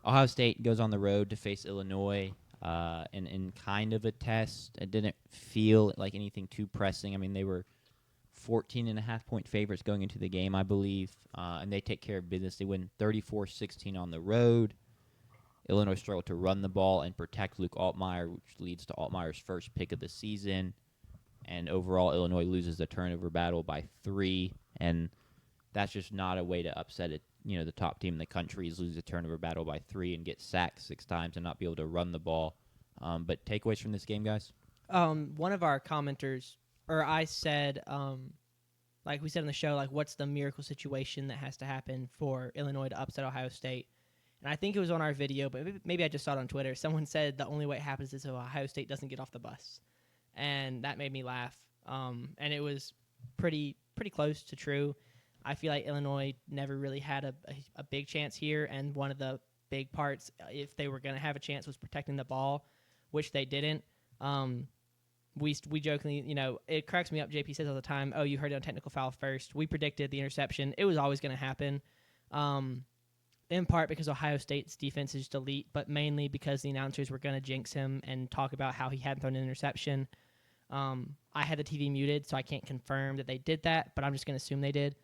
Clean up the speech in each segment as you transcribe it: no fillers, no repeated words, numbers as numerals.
Ohio State goes on the road to face Illinois in kind of a test. It didn't feel like anything too pressing. I mean, they were 14.5-point favorites going into the game, I believe, and they take care of business. They win 34-16 on the road. Illinois struggled to run the ball and protect Luke Altmaier, which leads to Altmaier's first pick of the season. And overall, Illinois loses the turnover battle by 3, and that's just not a way to upset it. You know, the top team in the country is lose the turnover battle by 3 and get sacked 6 times and not be able to run the ball. But takeaways from this game, guys? One of our commenters, or I said, like we said on the show, like what's the miracle situation that has to happen for Illinois to upset Ohio State? And I think it was on our video, but maybe I just saw it on Twitter. Someone said the only way it happens is if Ohio State doesn't get off the bus. And that made me laugh. And it was pretty close to true. I feel like Illinois never really had a big chance here, and one of the big parts, if they were going to have a chance, was protecting the ball, which they didn't. We jokingly, you know, it cracks me up. JP says all the time, "Oh, you heard it on Technical Fowl first." We predicted the interception. It was always going to happen. In part because Ohio State's defense is just elite, but mainly because the announcers were going to jinx him and talk about how he hadn't thrown an interception. I had the TV muted, so I can't confirm that they did that, but I'm just going to assume they did.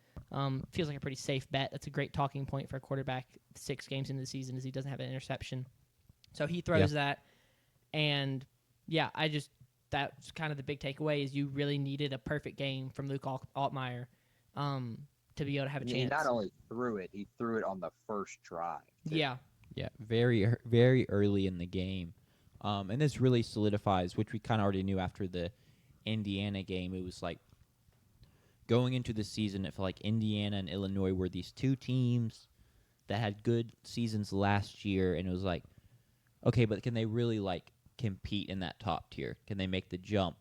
Feels like a pretty safe bet. That's a great talking point for a quarterback 6 games into the season is he doesn't have an interception. So he throws that, and, yeah, that's kind of the big takeaway is you really needed a perfect game from Luke Altmaier to be able to have a chance. He not only threw it, he threw it on the first drive. Too. Yeah, very, very early in the game. And this really solidifies, which we kind of already knew after the Indiana game. It was like going into the season, it felt like Indiana and Illinois were these 2 teams that had good seasons last year, and it was like, okay, but can they really, like, compete in that top tier? Can they make the jump?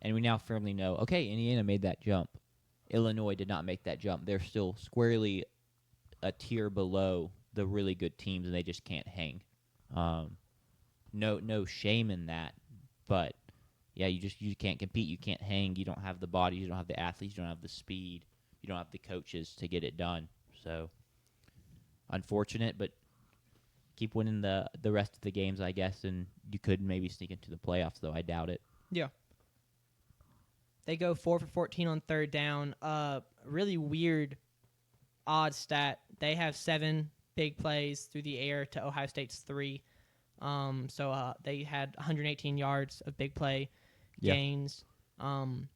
And we now firmly know, okay, Indiana made that jump. Illinois did not make that jump. They're still squarely a tier below the really good teams, and they just can't hang. No shame in that, but yeah, you can't compete. You can't hang. You don't have the body. You don't have the athletes. You don't have the speed. You don't have the coaches to get it done. So unfortunate, but keep winning the rest of the games, I guess, and you could maybe sneak into the playoffs, though I doubt it. Yeah. They go 4 for 14 on third down. Really weird, odd stat. They have 7 big plays through the air to Ohio State's 3. So they had 118 yards of big play gains. And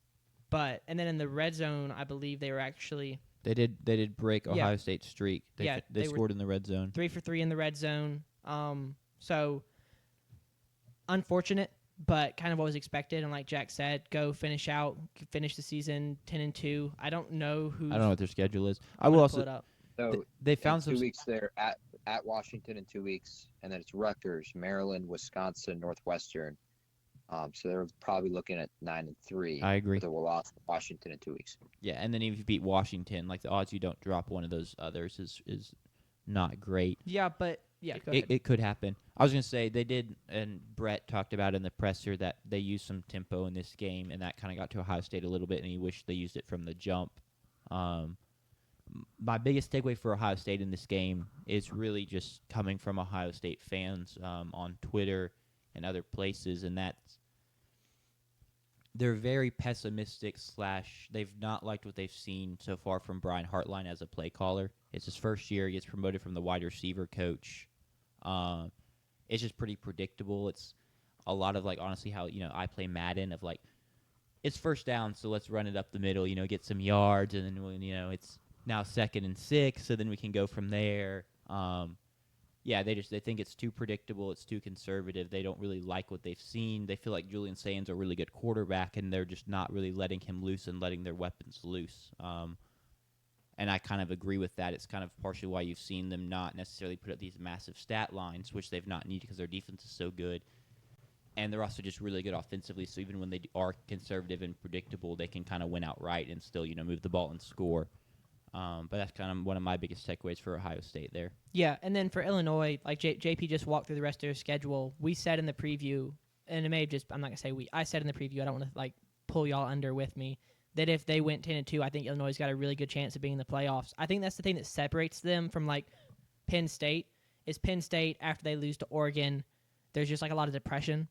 then in the red zone, I believe they were actually they did break Ohio State's streak. They scored in the red zone. 3 for 3 in the red zone. So unfortunate, but kind of what was expected. And like Jack said, finish the season 10-2. I don't know what their schedule is. I will also pull it up. So they found some 2 weeks there at Washington in 2 weeks, and then it's Rutgers, Maryland, Wisconsin, Northwestern. So they're probably looking at 9-3. I agree. With a loss to Washington in 2 weeks. Yeah, and then if you beat Washington, like the odds you don't drop one of those others is not great. Yeah, but go ahead. It could happen. I was gonna say they did, and Brett talked about in the presser that they used some tempo in this game, and that kind of got to Ohio State a little bit, and he wished they used it from the jump. My biggest takeaway for Ohio State in this game is really just coming from Ohio State fans on Twitter and other places, and that's they're very pessimistic / they've not liked what they've seen so far from Brian Hartline as a play caller. It's his first year. He gets promoted from the wide receiver coach. It's just pretty predictable. It's a lot of, like, honestly how, I play Madden of, like, it's first down, so let's run it up the middle, get some yards, and then, it's now 2nd and 6, so then we can go from there. They think it's too predictable, it's too conservative. They don't really like what they've seen. They feel like Julian Sands a really good quarterback, and they're just not really letting him loose and letting their weapons loose. And I kind of agree with that. It's kind of partially why you've seen them not necessarily put up these massive stat lines, which they've not needed because their defense is so good. And they're also just really good offensively, so even when they are conservative and predictable, they can kind of win outright and still, move the ball and score. But that's kind of one of my biggest takeaways for Ohio State there. Yeah, and then for Illinois, like JP just walked through the rest of their schedule. We said in the preview, and it may have just, I'm not going to say we, I said in the preview, I don't want to, pull y'all under with me, that if they went 10-2, I think Illinois got a really good chance of being in the playoffs. I think that's the thing that separates them from, Penn State, is Penn State, after they lose to Oregon, there's just like a lot of depression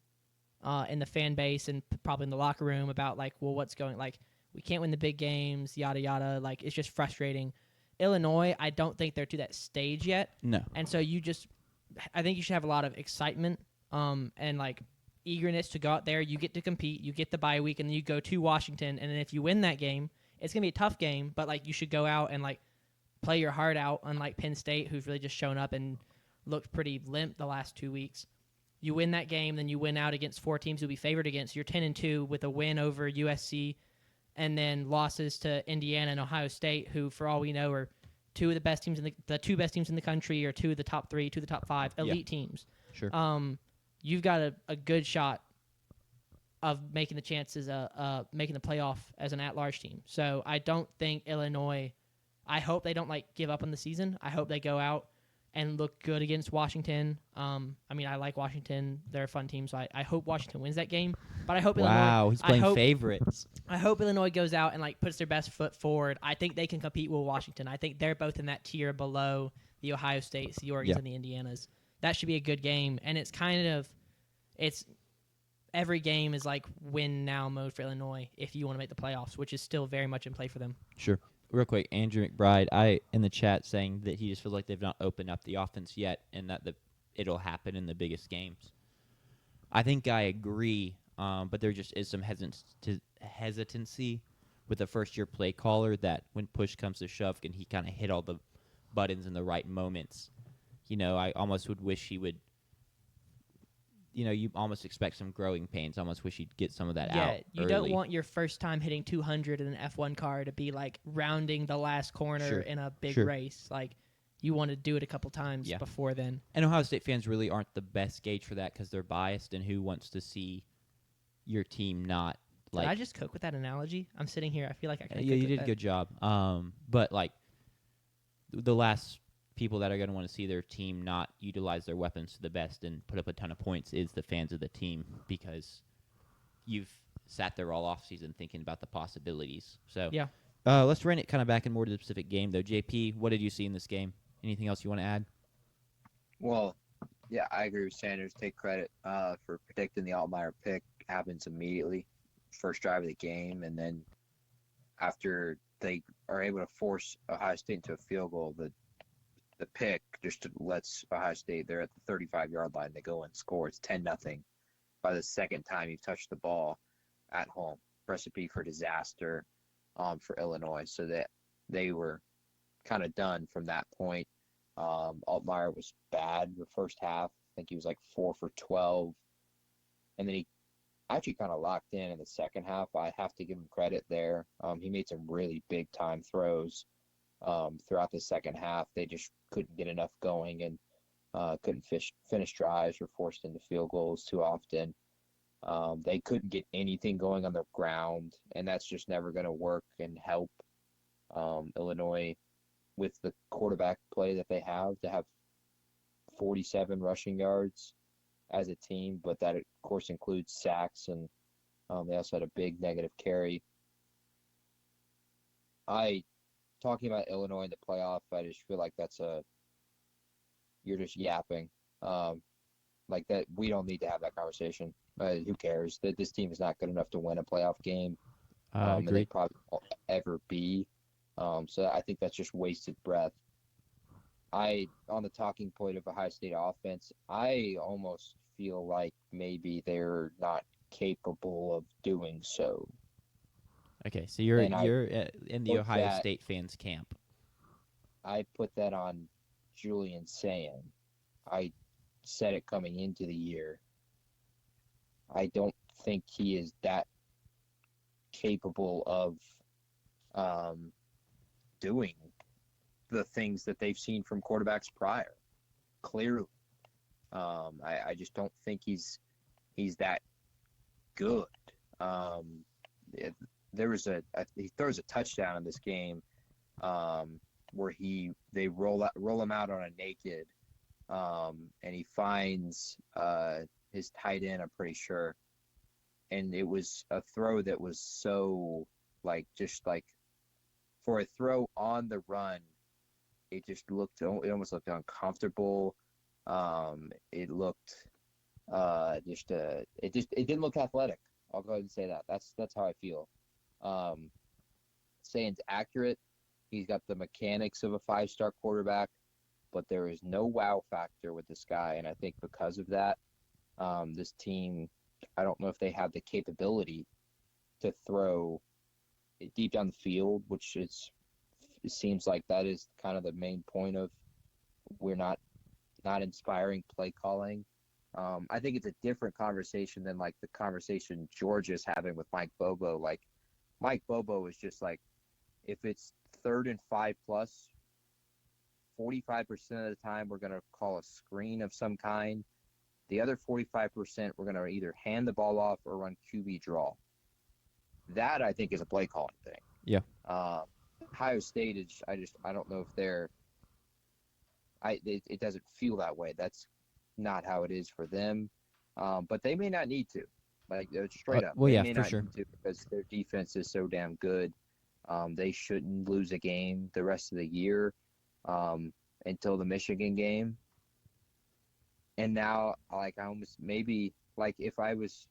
in the fan base and probably in the locker room about like, well, what's going, like, we can't win the big games, yada yada. Like, it's just frustrating. Illinois, I don't think they're to that stage yet. No. And so I think you should have a lot of excitement and like eagerness to go out there. You get to compete, you get the bye week, and then you go to Washington. And then if you win that game, it's gonna be a tough game, but like you should go out and like play your heart out. Unlike Penn State, who's really just shown up and looked pretty limp the last 2 weeks. You win that game, then you win out against 4 teams you'll be favored against. You're 10-2 with a win over USC, and then losses to Indiana and Ohio State, who, for all we know, are two of the best teams the 2 best teams in the country, or 2 of the top 3, 2 of the top 5 elite teams. Sure. You've got a good shot of making the chances making the playoff as an at-large team. So I don't think Illinois. I hope they don't like give up on the season. I hope they go out and look good against Washington. I mean, I like Washington. They're a fun team, so I hope Washington wins that game. But I hope Illinois. He's playing favorites. I hope Illinois goes out and like puts their best foot forward. I think they can compete with Washington. I think they're both in that tier below the Ohio States, the Oregons, and the Indianas. That should be a good game. And it's every game is like win now mode for Illinois if you want to make the playoffs, which is still very much in play for them. Sure. Real quick, Andrew McBride, in the chat saying that he just feels like they've not opened up the offense yet, and that it'll happen in the biggest games. I think I agree, but there just is some hesitancy with the first-year play caller that when push comes to shove, can he kind of hit all the buttons in the right moments? You know, I almost would wish he would. You know, you almost expect some growing pains. I almost wish he'd get some of that out. Yeah, you early. don't want your first time hitting 200 in an F1 car to be like rounding the last corner in a big race. Like, you want to do it a couple times before then. And Ohio State fans really aren't the best gauge for that because they're biased, and who wants to see your team not like. Did I just cook with that analogy? I'm sitting here. I feel like I could. Yeah, you did a good job. But like the last people that are going to want to see their team not utilize their weapons to the best and put up a ton of points is the fans of the team, because you've sat there all off season thinking about the possibilities. So yeah, let's run it kind of back and more to the specific game though. JP, what did you see in this game? Anything else you want to add? Well, yeah, I agree with Sanders. Take credit for predicting the Altmaier pick. Happens immediately, first drive of the game, and then after they are able to force Ohio State into a field goal, the pick just lets Ohio State, they're at the 35-yard line. They go and score. It's 10-0 by the second time you've touched the ball at home. Recipe for disaster for Illinois. So that they were kind of done from that point. Altmaier was bad the first half. I think he was like 4 for 12. And then he actually kind of locked in the second half. I have to give him credit there. He made some really big-time throws throughout the second half. They just couldn't get enough going and couldn't finish drives, were forced into field goals too often. They couldn't get anything going on the ground, and that's just never going to work and help Illinois with the quarterback play that they have, to have 47 rushing yards as a team, but that, of course, includes sacks, and they also had a big negative carry. Talking about Illinois in the playoff, I just feel like you're just yapping. Like that, we don't need to have that conversation. Who cares? That this team is not good enough to win a playoff game. And they probably won't ever be. So I think that's just wasted breath. On the talking point of Ohio State offense, I almost feel like maybe they're not capable of doing so. Okay, so you're in the Ohio State fans camp. I put that on Julian Saying. I said it coming into the year. I don't think he is that capable of doing the things that they've seen from quarterbacks prior. Clearly, I just don't think he's that good. There was he throws a touchdown in this game where they roll him out on a naked, and he finds his tight end, I'm pretty sure, and it was a throw that was so just for a throw on the run, it almost looked uncomfortable. It looked it didn't look athletic. I'll go ahead and say that. That's how I feel. Um, Saying's accurate. He's got the mechanics of a 5-star quarterback, but there is no wow factor with this guy, and I think because of that, this team, I don't know if they have the capability to throw it deep down the field, which it seems like that is kind of the main point of we're not inspiring play calling. I think it's a different conversation than like the conversation Georgia's having with Mike Bobo. Like Mike Bobo is just like, if it's 3rd and 5 plus, 45% of the time we're going to call a screen of some kind. The other 45% we're going to either hand the ball off or run QB draw. That I think is a play calling thing. Yeah. Ohio State is I don't know if they're it doesn't feel that way. That's not how it is for them. But they may not need to. Like straight up. Well, they yeah, may for not sure. need to because their defense is so damn good. They shouldn't lose a game the rest of the year until the Michigan game. And now, like, I almost maybe, like, if I was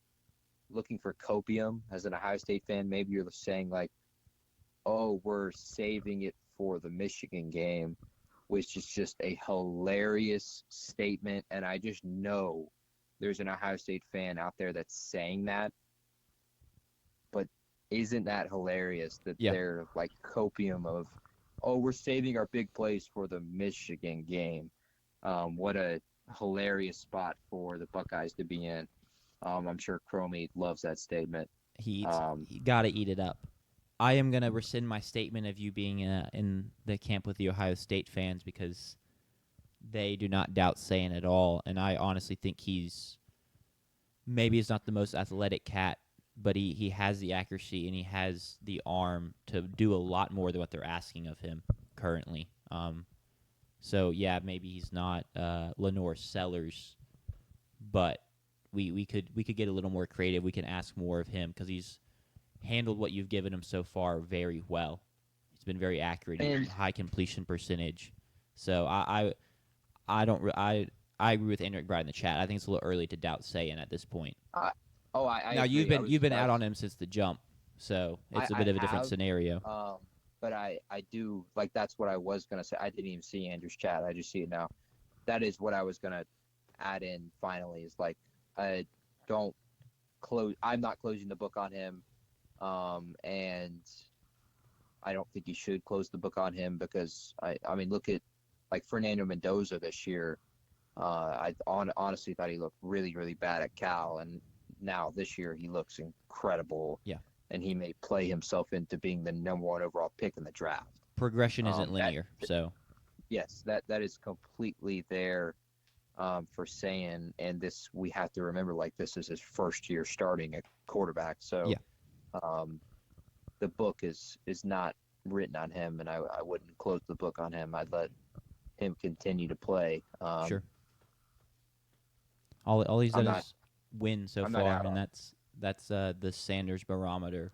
looking for copium as an Ohio State fan, maybe you're saying, like, oh, we're saving it for the Michigan game, which is just a hilarious statement. And I just know there's an Ohio State fan out there that's saying that. But isn't that hilarious that Yeah. they're like copium of, oh, we're saving our big plays for the Michigan game. What a hilarious spot for the Buckeyes to be in. I'm sure Cromie loves that statement. He got to eat it up. I am going to rescind my statement of you being in the camp with the Ohio State fans because they do not doubt saying at all. And I honestly think maybe he's not the most athletic cat, but he has the accuracy and he has the arm to do a lot more than what they're asking of him currently. So, yeah, maybe he's not Lenore Sellers, but we could get a little more creative. We can ask more of him because he's handled what you've given him so far very well. He's been very accurate, and high completion percentage. So I agree with Enric Bride in the chat. I think it's a little early to doubt Sayan at this point. I now agree. you've been out on him since the jump, so it's a bit of a different scenario. But I do, like, that's what I was gonna say. I didn't even see Andrew's chat. I just see it now. That is what I was gonna add in finally. Is like, I'm not closing the book on him. And I don't think you should close the book on him because I mean, look at like Fernando Mendoza this year. I honestly thought he looked really, really bad at Cal, and now this year he looks incredible. Yeah. And he may play himself into being the number 1 overall pick in the draft. Progression isn't linear, so. Yes, that is completely there for saying, and this we have to remember, like, this is his first year starting at quarterback, so. Yeah. The book is not written on him, and I wouldn't close the book on him. I'd let him continue to play. Sure. All he's done is win so far, and that's the Sanders barometer.